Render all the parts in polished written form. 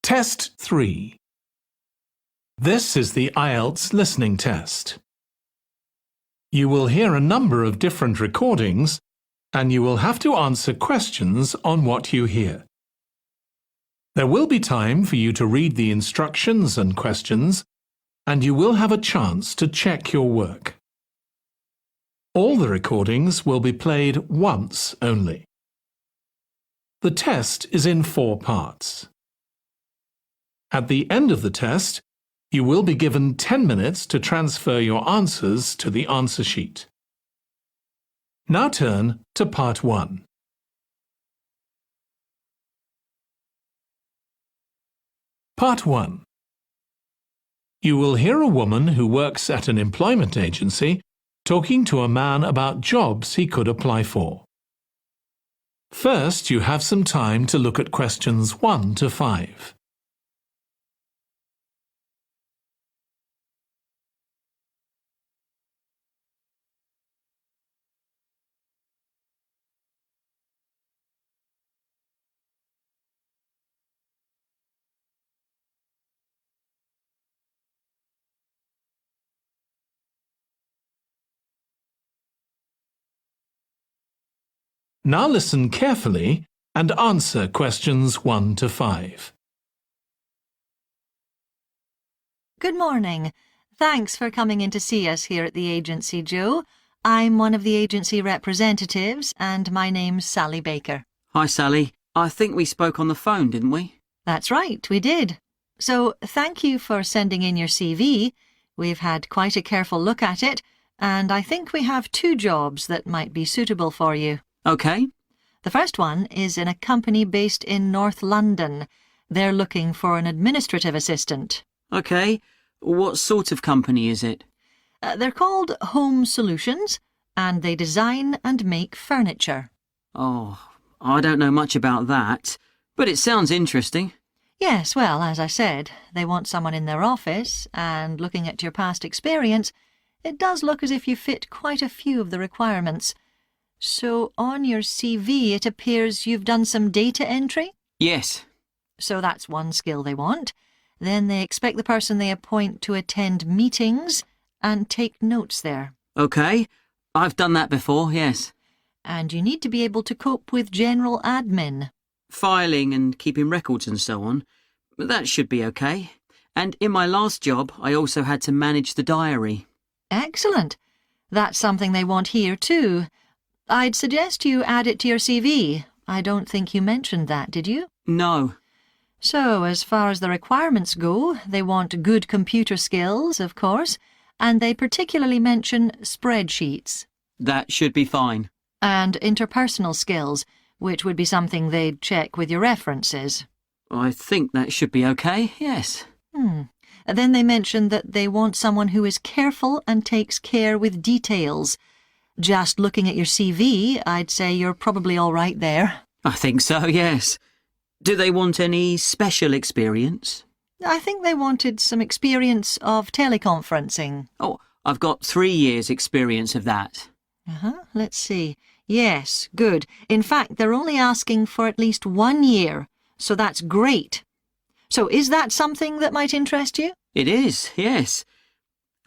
Test 3. This is the IELTS listening test. You will hear a number of different recordings and you will have to answer questions on what you hear. There will be time for you to read the instructions and questions, and you will have a chance to check your work. All the recordings will be played once only. The test is in 4 parts. At the end of the test, you will be given 10 minutes to transfer your answers to the answer sheet. Now turn to Part 1. Part 1. You will hear a woman who works at an employment agency talking to a man about jobs he could apply for. First, you have some time to look at questions 1 to 5. Now listen carefully and answer questions 1 to 5. Good morning. Thanks for coming in to see us here at the agency, Joe. I'm one of the agency representatives and my name's Sally Baker. Hi, Sally. I think we spoke on the phone, didn't we? That's right, we did. So thank you for sending in your CV. We've had quite a careful look at it, and I think we have 2 jobs that might be suitable for you. OK. The first one is in a company based in North London. They're looking for an administrative assistant. OK. What sort of company is it? They're called Home Solutions, and they design and make furniture. Oh, I don't know much about that, but it sounds interesting. Yes, well, as I said, they want someone in their office, and looking at your past experience, it does look as if you fit quite a few of the requirements. So on your CV it appears you've done some data entry? Yes. So that's one skill they want. Then they expect the person they appoint to attend meetings and take notes there. OK. I've done that before, yes. And you need to be able to cope with general admin. Filing and keeping records and so on. That should be OK. And in my last job, I also had to manage the diary. Excellent. That's something they want here too. I'd suggest you add it to your CV. I don't think you mentioned that, did you? No. So, as far as the requirements go, they want good computer skills, of course, and they particularly mention spreadsheets. That should be fine. And interpersonal skills, which would be something they'd check with your references. I think that should be OK, yes. Then they mention that they want someone who is careful and takes care with details. Just looking at your CV, I'd say you're probably all right there. I think so, yes. Do they want any special experience? I think they wanted some experience of teleconferencing. Oh, I've got 3 years' experience of that. Let's see. Yes, good. In fact, they're only asking for at least 1 year, so that's great. So is that something that might interest you? It is, yes.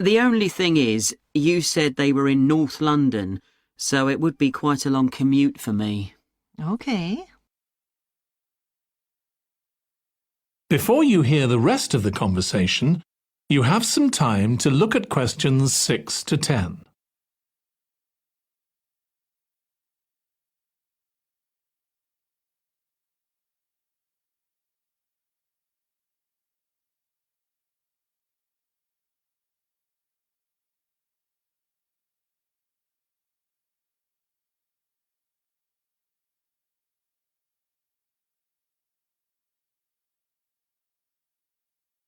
The only thing is, you said they were in North London, so it would be quite a long commute for me. OK. Before you hear the rest of the conversation, you have some time to look at questions 6 to 10.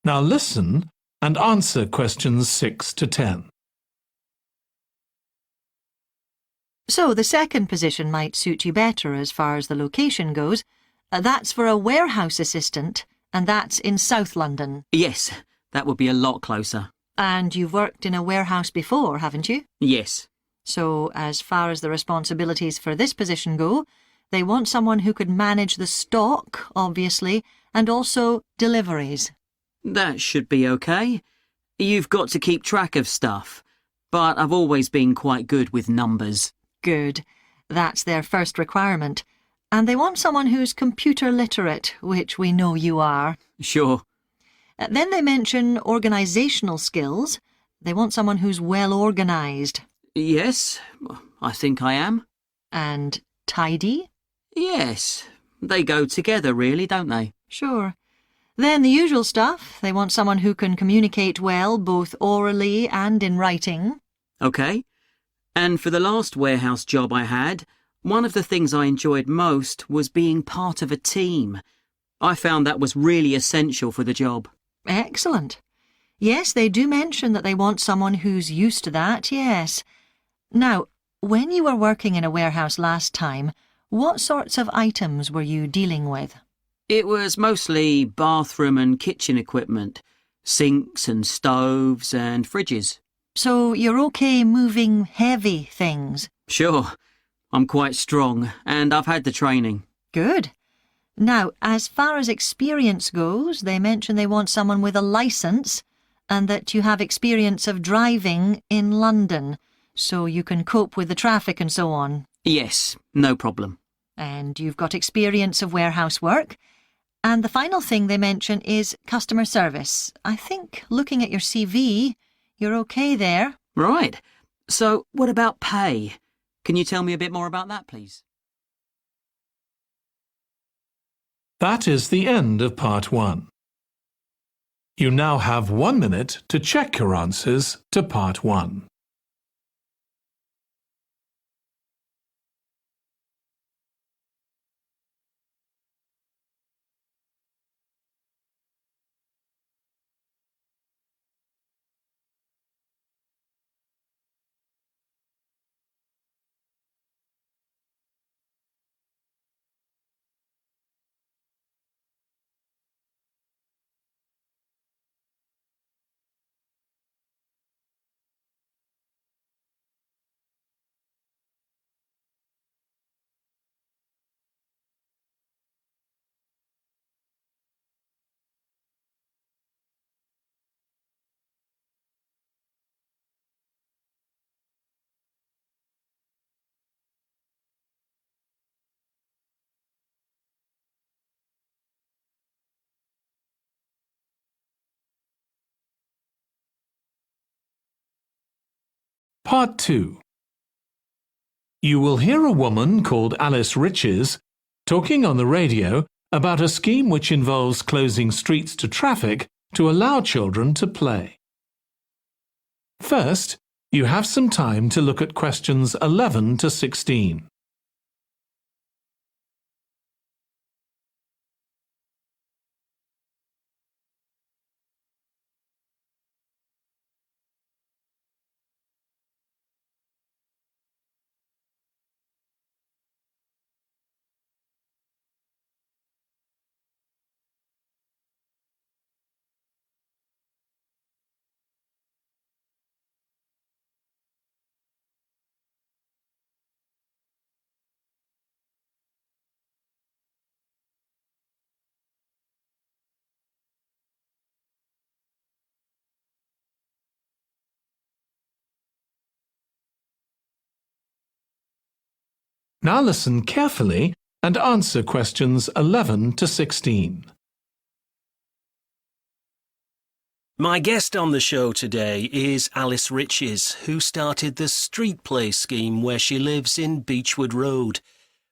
Now listen and answer questions 6 to 10. So the second position might suit you better as far as the location goes. That's for a warehouse assistant, and that's in South London. Yes, that would be a lot closer. And you've worked in a warehouse before, haven't you? Yes. So as far as the responsibilities for this position go, they want someone who could manage the stock, obviously, and also deliveries. That should be okay. You've got to keep track of stuff, but I've always been quite good with numbers. Good. That's their first requirement. And they want someone who's computer literate, which we know you are. Sure. Then they mention organisational skills. They want someone who's well organised. Yes, I think I am. And tidy? Yes, they go together really, don't they? Sure. Then the usual stuff. They want someone who can communicate well, both orally and in writing. Okay. And for the last warehouse job I had, one of the things I enjoyed most was being part of a team. I found that was really essential for the job. Excellent. Yes, they do mention that they want someone who's used to that, yes. Now, when you were working in a warehouse last time, what sorts of items were you dealing with? It was mostly bathroom and kitchen equipment, sinks and stoves and fridges. So you're okay moving heavy things? Sure, I'm quite strong and I've had the training. Good. Now, as far as experience goes, they mention they want someone with a licence and that you have experience of driving in London, so you can cope with the traffic and so on. Yes, no problem. And you've got experience of warehouse work. And the final thing they mention is customer service. I think, looking at your CV, you're okay there. Right. So, what about pay? Can you tell me a bit more about that, please? That is the end of part 1. You now have 1 minute to check your answers to part 1. Part 2. You will hear a woman called Alice Riches talking on the radio about a scheme which involves closing streets to traffic to allow children to play. First, you have some time to look at questions 11 to 16. Now listen carefully and answer questions 11 to 16. My guest on the show today is Alice Riches, who started the Street Play scheme where she lives in Beechwood Road.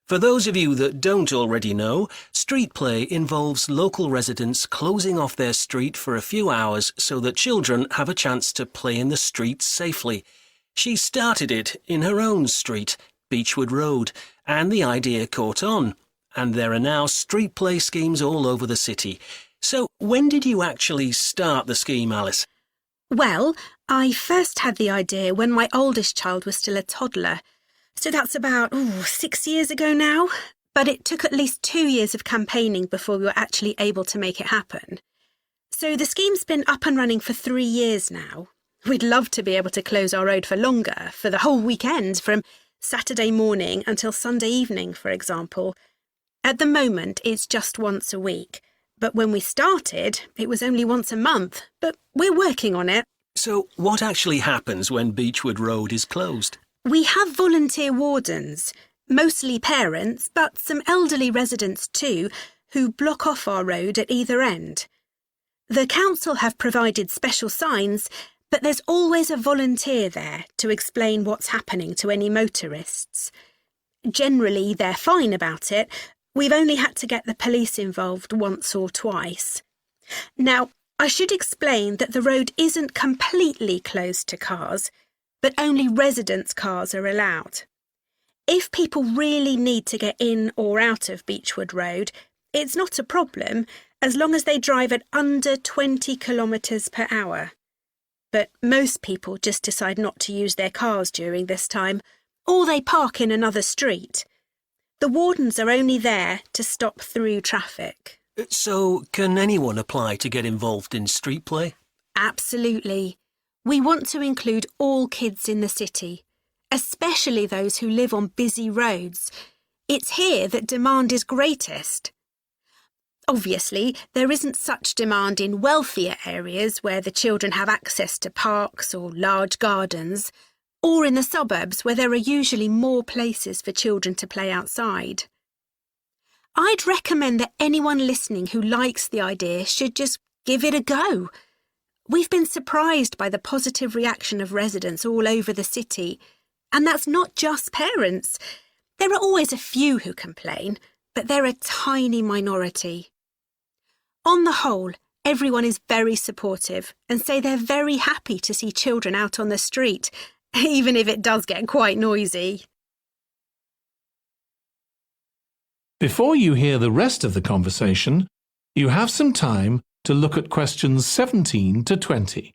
For those of you that don't already know, Street Play involves local residents closing off their street for a few hours so that children have a chance to play in the streets safely. She started it in her own street, Beechwood Road, and the idea caught on. And there are now street play schemes all over the city. So when did you actually start the scheme, Alice? Well, I first had the idea when my oldest child was still a toddler. So that's about 6 years ago now. But it took at least 2 years of campaigning before we were actually able to make it happen. So the scheme's been up and running for 3 years now. We'd love to be able to close our road for longer, for the whole weekend, from Saturday morning until Sunday evening, for example. At the moment, it's just once a week. But when we started, it was only once a month, but we're working on it. So what actually happens when Beechwood Road is closed? We have volunteer wardens, mostly parents, but some elderly residents too, who block off our road at either end. The council have provided special signs, but there's always a volunteer there to explain what's happening to any motorists. Generally, they're fine about it. We've only had to get the police involved once or twice. Now, I should explain that the road isn't completely closed to cars, but only residents' cars are allowed. If people really need to get in or out of Beechwood Road, it's not a problem as long as they drive at under 20 kilometres per hour. But most people just decide not to use their cars during this time, or they park in another street. The wardens are only there to stop through traffic. So can anyone apply to get involved in street play? Absolutely. We want to include all kids in the city, especially those who live on busy roads. It's here that demand is greatest. Obviously, there isn't such demand in wealthier areas where the children have access to parks or large gardens, or in the suburbs where there are usually more places for children to play outside. I'd recommend that anyone listening who likes the idea should just give it a go. We've been surprised by the positive reaction of residents all over the city, and that's not just parents. There are always a few who complain, but they're a tiny minority. On the whole, everyone is very supportive and say they're very happy to see children out on the street, even if it does get quite noisy. Before you hear the rest of the conversation, you have some time to look at questions 17 to 20.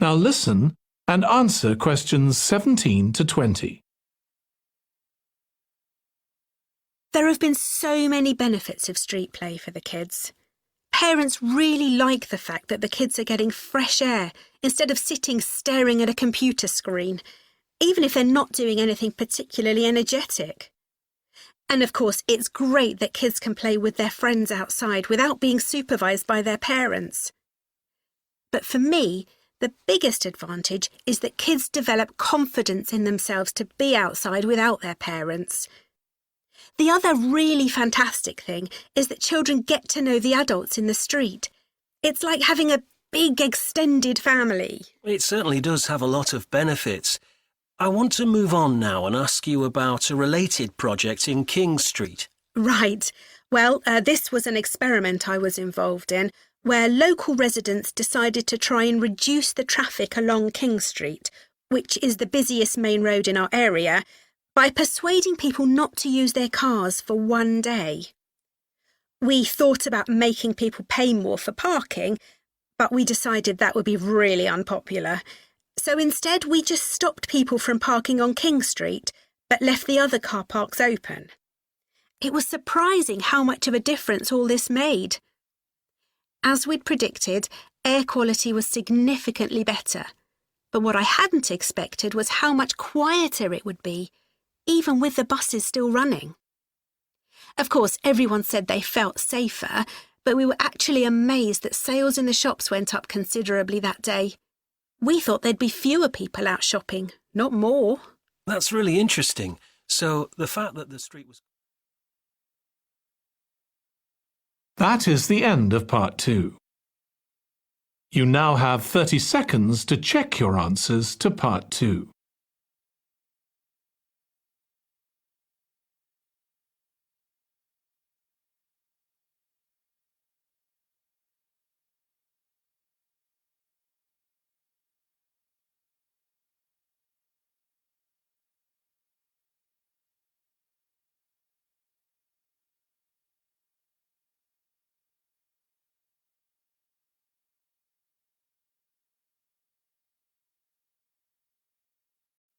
Now listen and answer questions 17 to 20. There have been so many benefits of street play for the kids. Parents really like the fact that the kids are getting fresh air instead of sitting staring at a computer screen, even if they're not doing anything particularly energetic. And of course, it's great that kids can play with their friends outside without being supervised by their parents. But for me, the biggest advantage is that kids develop confidence in themselves to be outside without their parents. The other really fantastic thing is that children get to know the adults in the street. It's like having a big extended family. It certainly does have a lot of benefits. I want to move on now and ask you about a related project in King Street. Right. Well, this was an experiment I was involved in, where local residents decided to try and reduce the traffic along King Street, which is the busiest main road in our area, by persuading people not to use their cars for one day. We thought about making people pay more for parking, but we decided that would be really unpopular. So instead, we just stopped people from parking on King Street, but left the other car parks open. It was surprising how much of a difference all this made. As we'd predicted, air quality was significantly better, but what I hadn't expected was how much quieter it would be, even with the buses still running. Of course, everyone said they felt safer, but we were actually amazed that sales in the shops went up considerably that day. We thought there'd be fewer people out shopping, not more. That's really interesting. So the fact that the street was... That is the end of part 2. You now have 30 seconds to check your answers to part 2.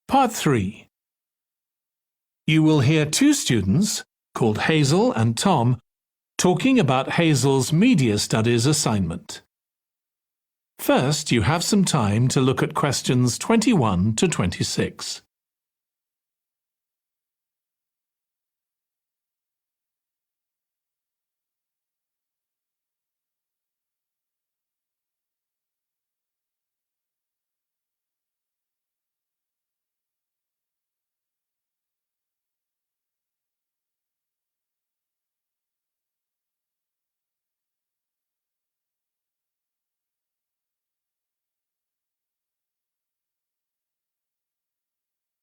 Part 3. You will hear two students, called Hazel and Tom, talking about Hazel's media studies assignment. First, you have some time to look at questions 21 to 26.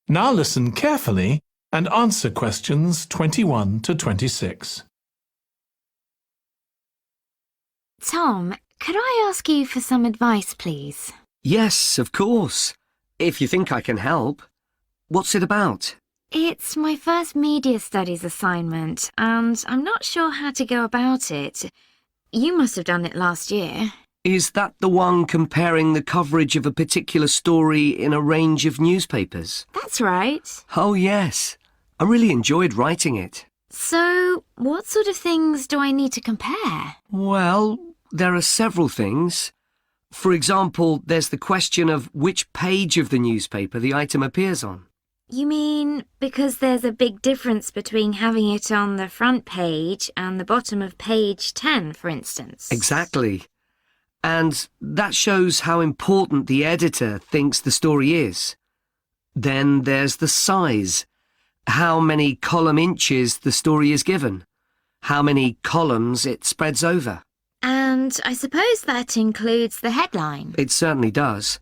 Now listen carefully and answer questions 21 to 26. Tom, could I ask you for some advice, please? Yes, of course. If you think I can help. What's it about? It's my first media studies assignment, and I'm not sure how to go about it. You must have done it last year. Is that the one comparing the coverage of a particular story in a range of newspapers? That's right. Oh, yes. I really enjoyed writing it. So, what sort of things do I need to compare? Well, there are several things. For example, there's the question of which page of the newspaper the item appears on. You mean because there's a big difference between having it on the front page and the bottom of page 10, for instance? Exactly. And that shows how important the editor thinks the story is. Then there's the size, how many column inches the story is given, how many columns it spreads over. And I suppose that includes the headline. It certainly does.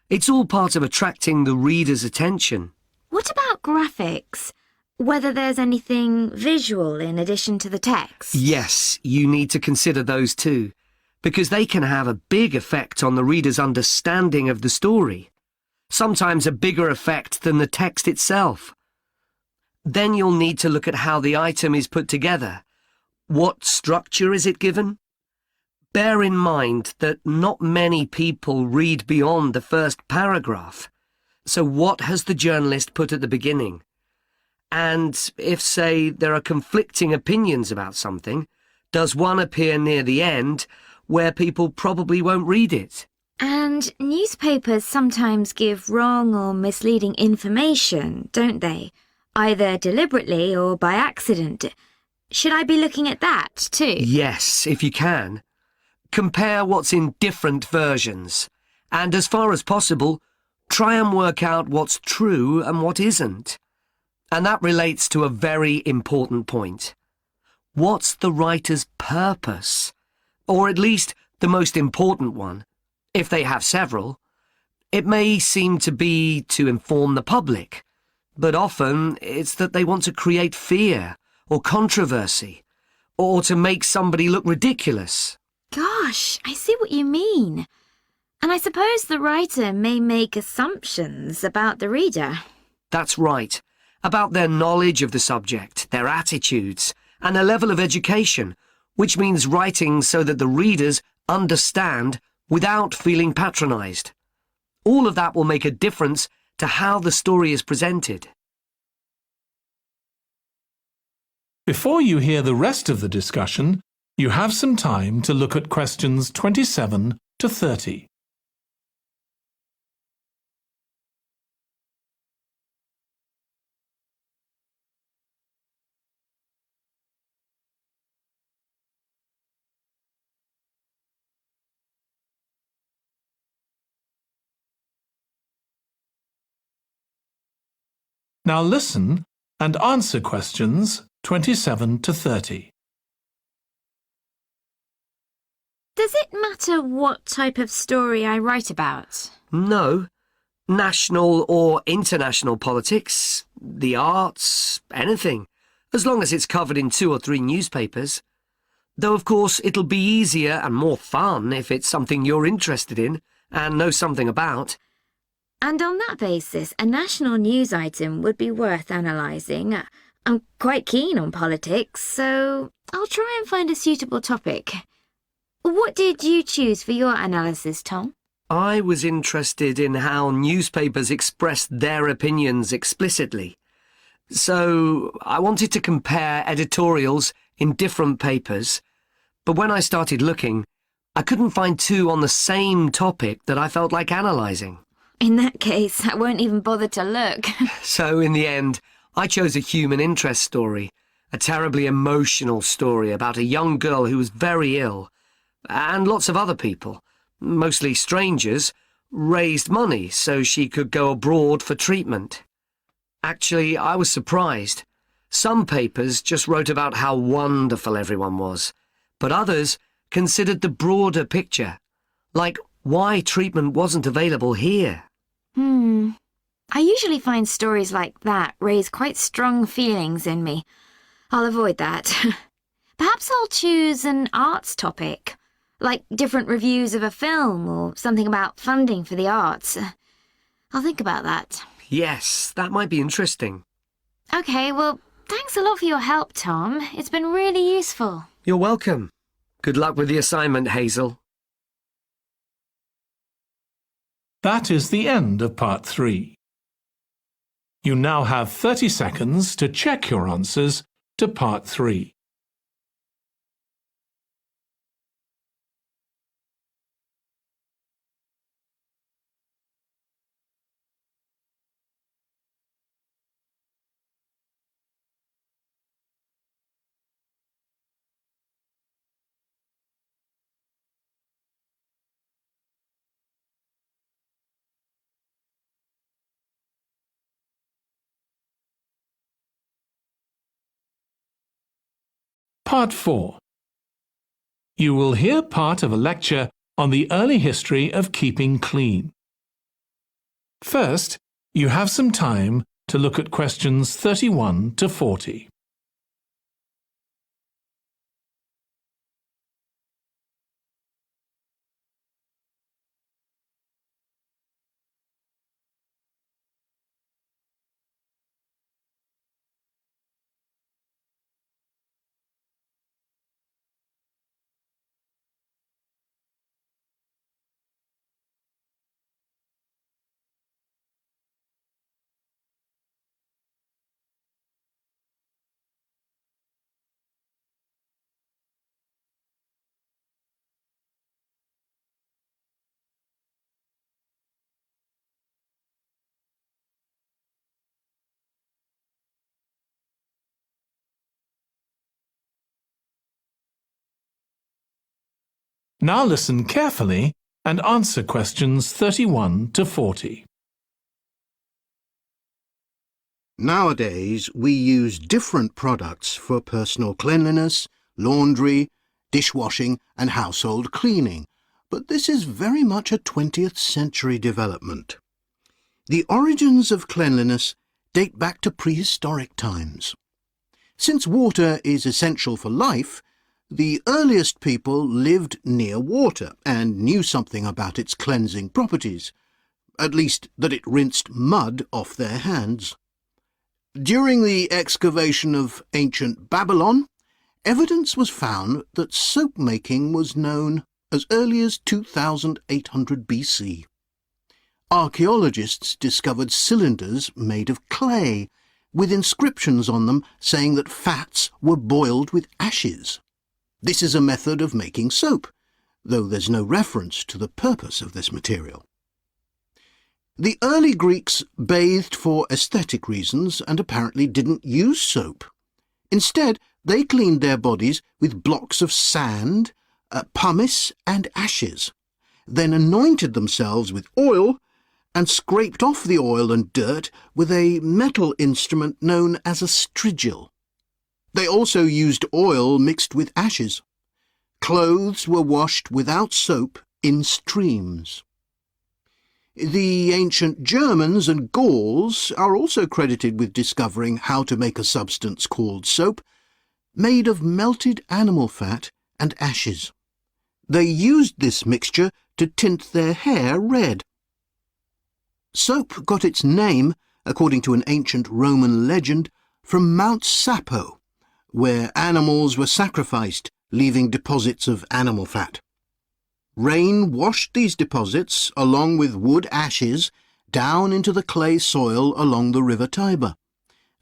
It's all part of attracting the reader's attention. What about graphics? Whether there's anything visual in addition to the text? Yes, you need to consider those too, because they can have a big effect on the reader's understanding of the story, sometimes a bigger effect than the text itself. Then you'll need to look at how the item is put together. What structure is it given? Bear in mind that not many people read beyond the first paragraph. So what has the journalist put at the beginning? And if, say, there are conflicting opinions about something, does one appear near the end where people probably won't read it? And newspapers sometimes give wrong or misleading information, don't they? Either deliberately or by accident. Should I be looking at that too? Yes, if you can. Compare what's in different versions, and as far as possible, try and work out what's true and what isn't. And that relates to a very important point. What's the writer's purpose? Or at least the most important one, if they have several. It may seem to be to inform the public, but often it's that they want to create fear or controversy, or to make somebody look ridiculous. Gosh, I see what you mean. And I suppose the writer may make assumptions about the reader. That's right. About their knowledge of the subject, their attitudes, and their level of education, which means writing so that the readers understand without feeling patronised. All of that will make a difference to how the story is presented. Before you hear the rest of the discussion, you have some time to look at questions 27 to 30. Now listen and answer questions 27 to 30. Does it matter what type of story I write about? No. National or international politics, the arts, anything, as long as it's covered in 2 or 3 newspapers. Though, of course, it'll be easier and more fun if it's something you're interested in and know something about. And on that basis, a national news item would be worth analysing. I'm quite keen on politics, so I'll try and find a suitable topic. What did you choose for your analysis, Tom? I was interested in how newspapers express their opinions explicitly. So I wanted to compare editorials in different papers, but when I started looking, I couldn't find two on the same topic that I felt like analysing. In that case, I won't even bother to look. So in the end, I chose a human interest story, a terribly emotional story about a young girl who was very ill, and lots of other people, mostly strangers, raised money so she could go abroad for treatment. Actually, I was surprised. Some papers just wrote about how wonderful everyone was, but others considered the broader picture, like why treatment wasn't available here. I usually find stories like that raise quite strong feelings in me. I'll avoid that. Perhaps I'll choose an arts topic, like different reviews of a film or something about funding for the arts. I'll think about that. Yes, that might be interesting. Okay, well, thanks a lot for your help, Tom. It's been really useful. You're welcome. Good luck with the assignment, Hazel. That is the end of part 3. You now have 30 seconds to check your answers to part 3. Part 4. You will hear part of a lecture on the early history of keeping clean. First, you have some time to look at questions 31 to 40. Now listen carefully and answer questions 31 to 40. Nowadays, we use different products for personal cleanliness, laundry, dishwashing and household cleaning, but this is very much a 20th century development. The origins of cleanliness date back to prehistoric times. Since water is essential for life, the earliest people lived near water and knew something about its cleansing properties, at least that it rinsed mud off their hands. During the excavation of ancient Babylon, evidence was found that soap making was known as early as 2800 BC. Archaeologists discovered cylinders made of clay, with inscriptions on them saying that fats were boiled with ashes. This is a method of making soap, though there's no reference to the purpose of this material. The early Greeks bathed for aesthetic reasons and apparently didn't use soap. Instead, they cleaned their bodies with blocks of sand, pumice and ashes, then anointed themselves with oil and scraped off the oil and dirt with a metal instrument known as a strigil. They also used oil mixed with ashes. Clothes were washed without soap in streams. The ancient Germans and Gauls are also credited with discovering how to make a substance called soap, made of melted animal fat and ashes. They used this mixture to tint their hair red. Soap got its name, according to an ancient Roman legend, from Mount Sapo, where animals were sacrificed, leaving deposits of animal fat. Rain washed these deposits, along with wood ashes, down into the clay soil along the river Tiber,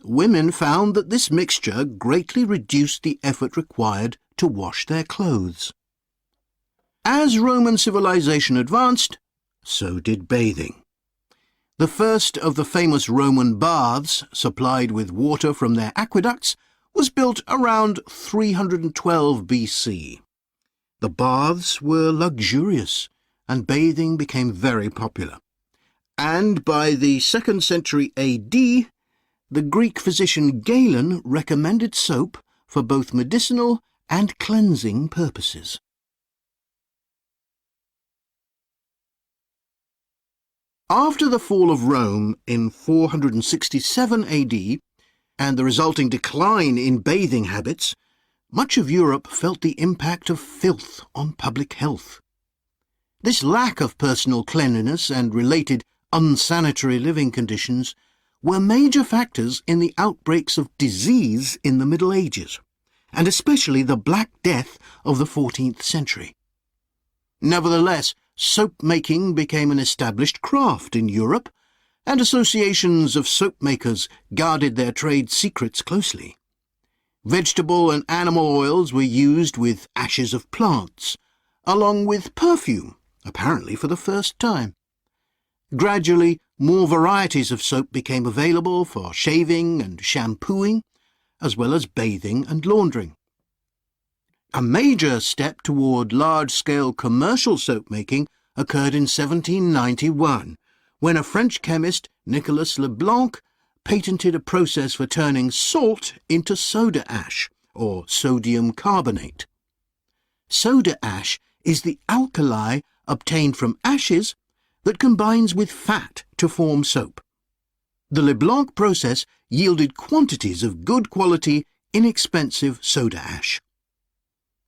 women found that this mixture greatly reduced the effort required to wash their clothes. As Roman civilization advanced, so did bathing. The first of the famous Roman baths, supplied with water from their aqueducts, was built around 312 BC. The baths were luxurious, and bathing became very popular. And by the 2nd century AD, the Greek physician Galen recommended soap for both medicinal and cleansing purposes. After the fall of Rome in 467 AD and the resulting decline in bathing habits, much of Europe felt the impact of filth on public health. This lack of personal cleanliness and related unsanitary living conditions were major factors in the outbreaks of disease in the Middle Ages, and especially the Black Death of the 14th century. Nevertheless, soap-making became an established craft in Europe, and associations of soap-makers guarded their trade secrets closely. Vegetable and animal oils were used with ashes of plants, along with perfume, apparently for the first time. Gradually, more varieties of soap became available for shaving and shampooing, as well as bathing and laundering. A major step toward large-scale commercial soap-making occurred in 1791, when a French chemist, Nicolas Leblanc, patented a process for turning salt into soda ash, or sodium carbonate. Soda ash is the alkali obtained from ashes that combines with fat to form soap. The Leblanc process yielded quantities of good quality, inexpensive soda ash.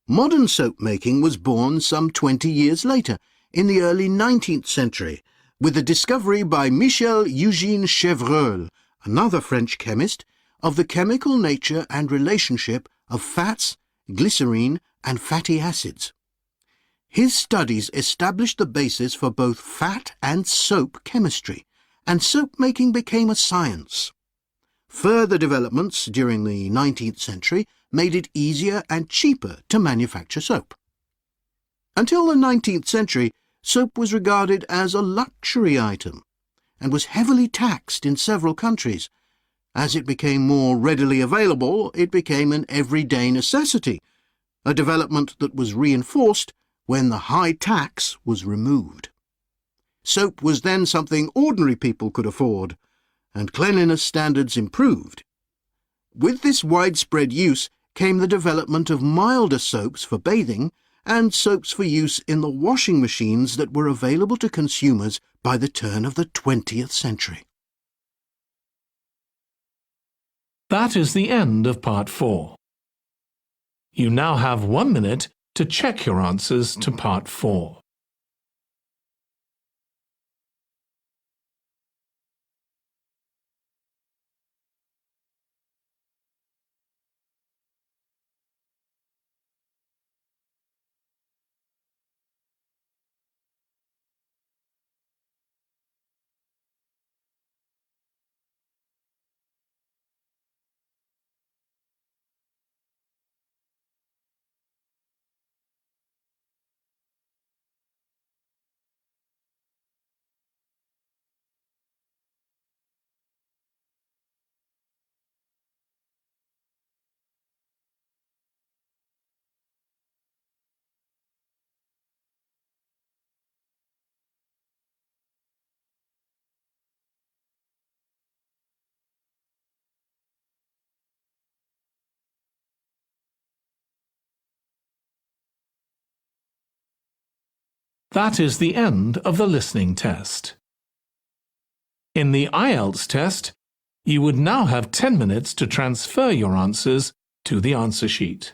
Modern soap-making was born some 20 years later, in the early 19th century, with the discovery by Michel-Eugène Chevreul, another French chemist, of the chemical nature and relationship of fats, glycerine, and fatty acids. His studies established the basis for both fat and soap chemistry, and soap-making became a science. Further developments during the 19th century made it easier and cheaper to manufacture soap. Until the 19th century, soap was regarded as a luxury item and was heavily taxed in several countries. As it became more readily available, it became an everyday necessity, a development that was reinforced when the high tax was removed. Soap was then something ordinary people could afford, and cleanliness standards improved. With this widespread use came the development of milder soaps for bathing and soaps for use in the washing machines that were available to consumers by the turn of the 20th century. That is the end of Part 4. You now have 1 minute to check your answers to Part 4. That is the end of the listening test. In the IELTS test, you would now have 10 minutes to transfer your answers to the answer sheet.